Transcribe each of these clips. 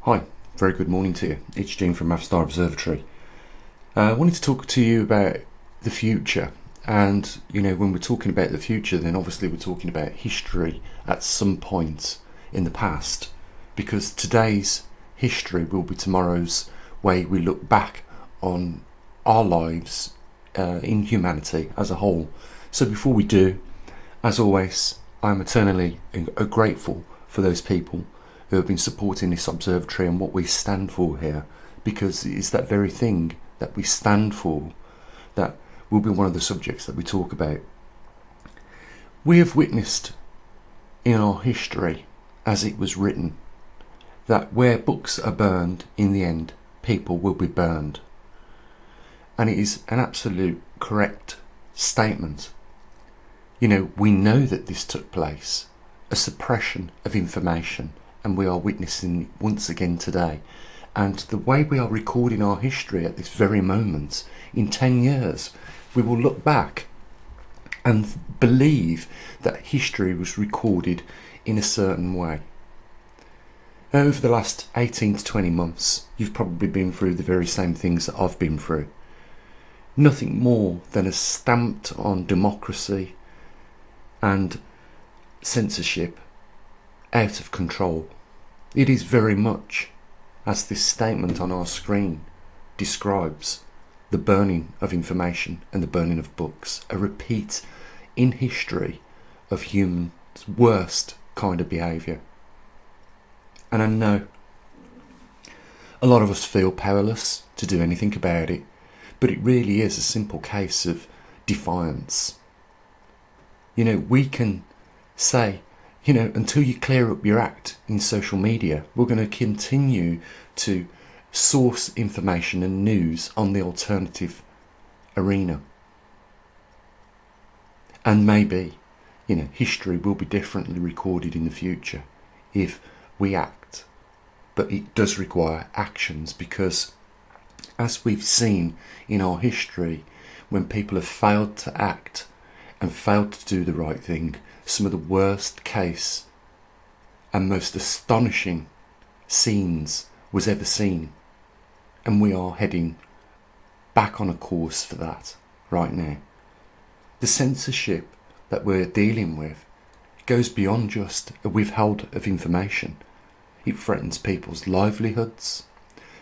Hi, very good morning to you. It's Gene from maverickstar Observatory. I wanted to talk to you about the future. And, when we're talking about the future, then obviously we're talking about history at some point in the past. Because today's history will be tomorrow's way we look back on our lives in humanity as a whole. So before we do, as always, I'm eternally grateful for those people who have been supporting this observatory and what we stand for here, because it is that very thing that we stand for that will be one of the subjects that we talk about. We have witnessed in our history, as it was written, that where books are burned, in the end, people will be burned. And it is an absolute correct statement. We know that this took place, a suppression of information, and we are witnessing it once again today. And the way we are recording our history at this very moment, in 10 years, we will look back and believe that history was recorded in a certain way. Over the last 18 to 20 months, you've probably been through the very same things that I've been through. Nothing more than a stamped on democracy and censorship out of control. It is very much, as this statement on our screen describes, the burning of information and the burning of books, a repeat in history of humans' worst kind of behaviour. And I know a lot of us feel powerless to do anything about it, but it really is a simple case of defiance. We can say, until you clear up your act in social media, we're going to continue to source information and news on the alternative arena. And maybe, history will be differently recorded in the future if we act. But it does require actions, because as we've seen in our history, when people have failed to act and failed to do the right thing, some of the worst case and most astonishing scenes was ever seen. And we are heading back on a course for that right now. The censorship that we're dealing with goes beyond just a withhold of information. It threatens people's livelihoods.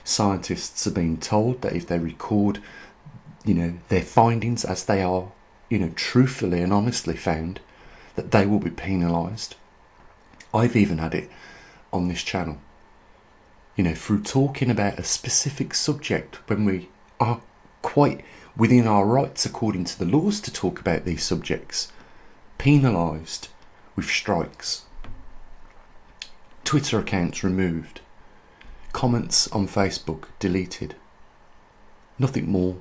Scientists are being told that if they record, their findings as they are, truthfully and honestly found, that they will be penalised. I've even had it on this channel, through talking about a specific subject when we are quite within our rights according to the laws to talk about these subjects, penalised with strikes, Twitter accounts removed, comments on Facebook deleted. Nothing more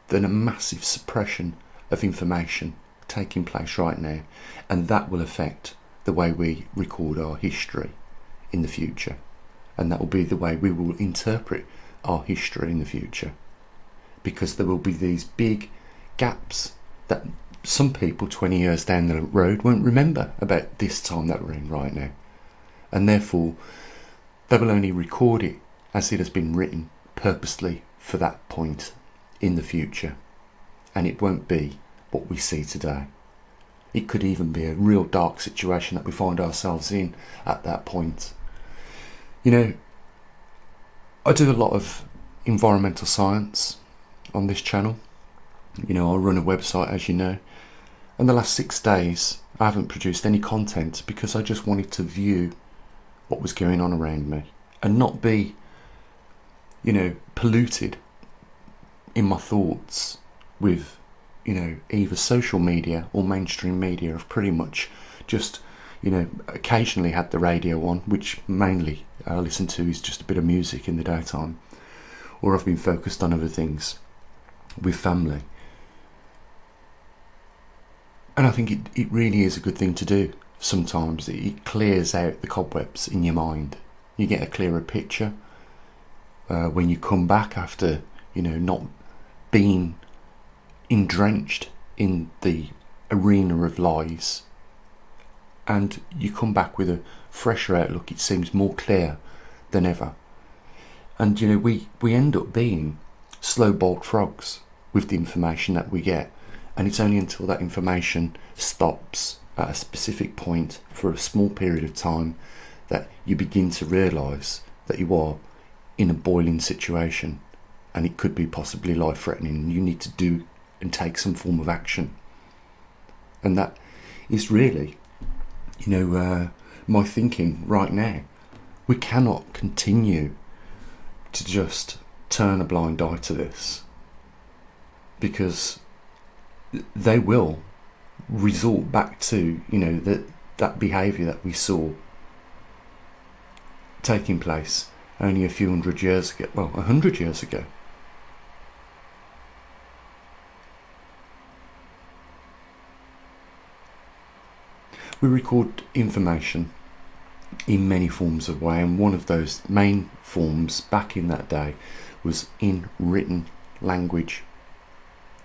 than a massive suppression of information taking place right now, and that will affect the way we record our history in the future, and that will be the way we will interpret our history in the future, because there will be these big gaps that some people 20 years down the road won't remember about this time that we're in right now, and therefore they will only record it as it has been written purposely for that point in the future, and it won't be what we see today. It could even be a real dark situation that we find ourselves in at that point. I do a lot of environmental science on this channel. I run a website, as you know, and the last 6 days I haven't produced any content because I just wanted to view what was going on around me and not be, polluted in my thoughts with either social media or mainstream media. Have pretty much just, occasionally had the radio on, which mainly I listen to is just a bit of music in the daytime, or I've been focused on other things with family. And I think it really is a good thing to do. Sometimes it clears out the cobwebs in your mind. You get a clearer picture when you come back after, not being drenched in the arena of lies, and you come back with a fresher outlook. It seems more clear than ever And we end up being slow boiled frogs with the information that we get, and it's only until that information stops at a specific point for a small period of time that you begin to realise that you are in a boiling situation, and it could be possibly life threatening, and you need to do and take some form of action. And that is really my thinking right now. We cannot continue to just turn a blind eye to this, because they will resort back to that behaviour that we saw taking place only a few 100 years ago, 100 years ago. We record information in many forms of way, and one of those main forms back in that day was in written language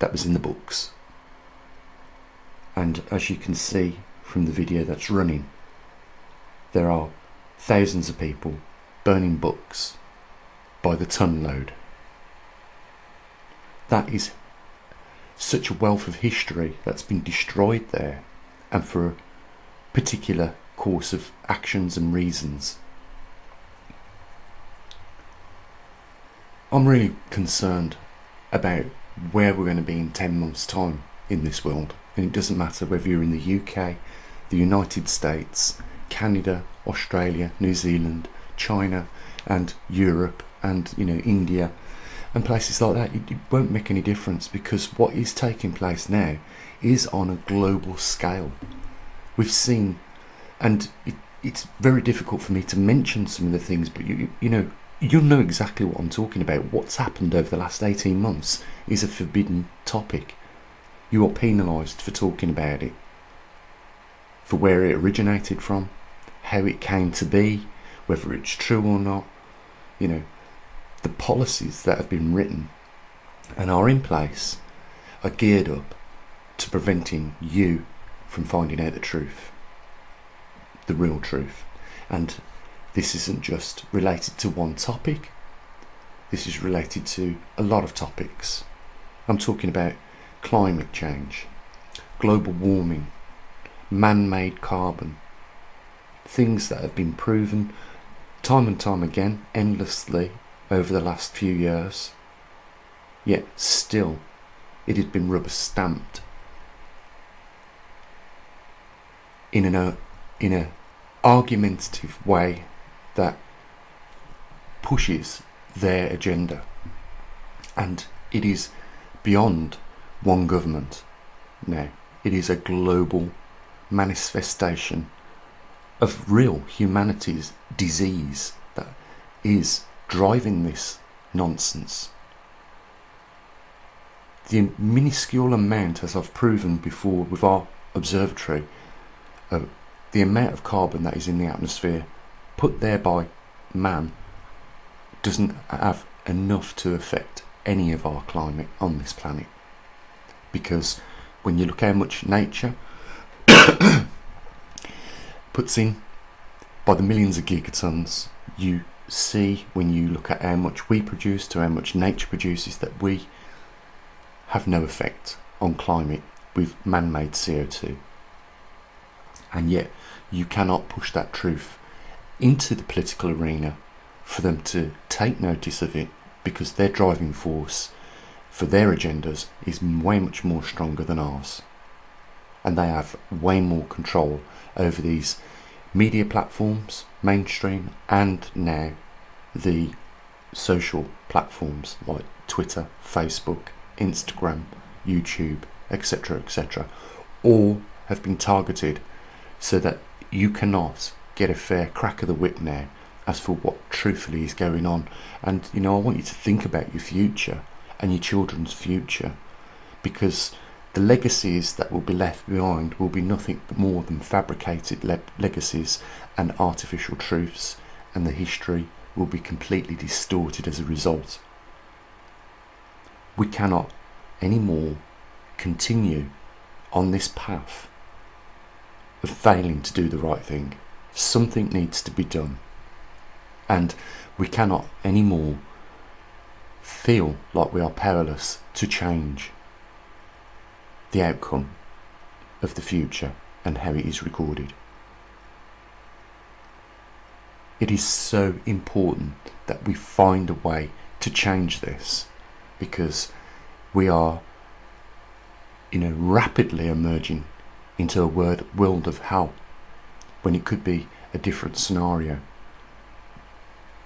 that was in the books. And as you can see from the video that's running, there are thousands of people burning books by the ton load. That is such a wealth of history that's been destroyed there, and for a particular course of actions and reasons. I'm really concerned about where we're going to be in 10 months' time in this world, and it doesn't matter whether you're in the UK, the United States, Canada, Australia, New Zealand, China and Europe and India and places like that. It won't make any difference, because what is taking place now is on a global scale. We've seen, and it's very difficult for me to mention some of the things, but you'll know exactly what I'm talking about. What's happened over the last 18 months is a forbidden topic. You are penalised for talking about it, for where it originated from, how it came to be, whether it's true or not. The policies that have been written and are in place are geared up to preventing you from finding out the truth, the real truth. And this isn't just related to one topic, this is related to a lot of topics. I'm talking about climate change, global warming, man-made carbon, things that have been proven time and time again, endlessly over the last few years, yet still it has been rubber stamped in an argumentative way that pushes their agenda. And it is beyond one government now. It is a global manifestation of real humanity's disease that is driving this nonsense. The minuscule amount, as I've proven before with our observatory, the amount of carbon that is in the atmosphere put there by man doesn't have enough to affect any of our climate on this planet. Because when you look how much nature puts in by the millions of gigatons, you see, when you look at how much we produce to how much nature produces, that we have no effect on climate with man-made CO2. And yet you cannot push that truth into the political arena for them to take notice of it, because their driving force for their agendas is way much more stronger than ours, and they have way more control over these media platforms, mainstream, and now the social platforms like Twitter, Facebook, Instagram, YouTube, etc., etc. all have been targeted so that you cannot get a fair crack of the whip now as for what truthfully is going on. And I want you to think about your future and your children's future, because the legacies that will be left behind will be nothing more than fabricated legacies and artificial truths, and the history will be completely distorted as a result. We cannot anymore continue on this path of failing to do the right thing. Something needs to be done, And we cannot anymore feel like we are powerless to change the outcome of the future and how it is recorded. It is so important that we find a way to change this, because we are, rapidly emerging into a world of hell when it could be a different scenario.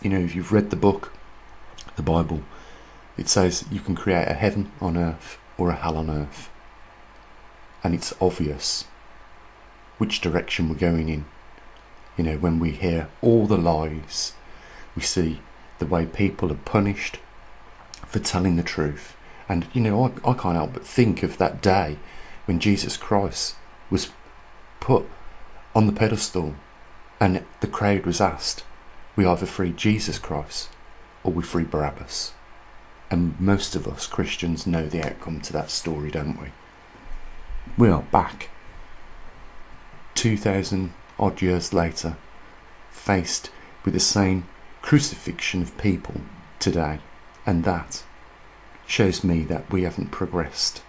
If you've read the book, the Bible, it says you can create a heaven on earth or a hell on earth. And it's obvious which direction we're going in. When we hear all the lies, we see the way people are punished for telling the truth. And, I can't help but think of that day when Jesus Christ was put on the pedestal and the crowd was asked, we either free Jesus Christ or we free Barabbas. And most of us Christians know the outcome to that story, don't we? We are back 2,000 odd years later, faced with the same crucifixion of people today, and that shows me that we haven't progressed,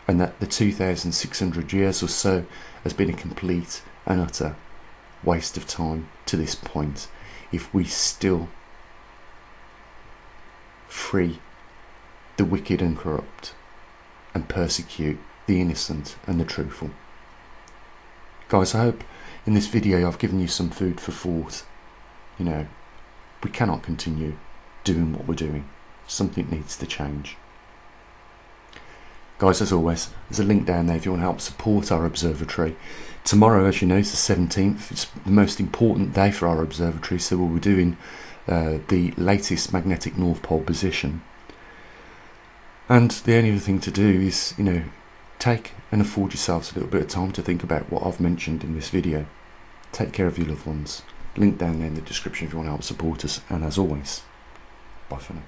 and that the 2,600 years or so has been a complete and utter waste of time to this point, if we still free the wicked and corrupt and persecute the innocent and the truthful. Guys, I hope in this video I've given you some food for thought. We cannot continue doing what we're doing. Something needs to change. Guys, as always, there's a link down there if you want to help support our observatory. Tomorrow, as you know, is the 17th. It's the most important day for our observatory, so we'll be doing the latest magnetic North Pole position. And the only other thing to do is, take and afford yourselves a little bit of time to think about what I've mentioned in this video. Take care of your loved ones. Link down there in the description if you want to help support us. And as always, bye for now.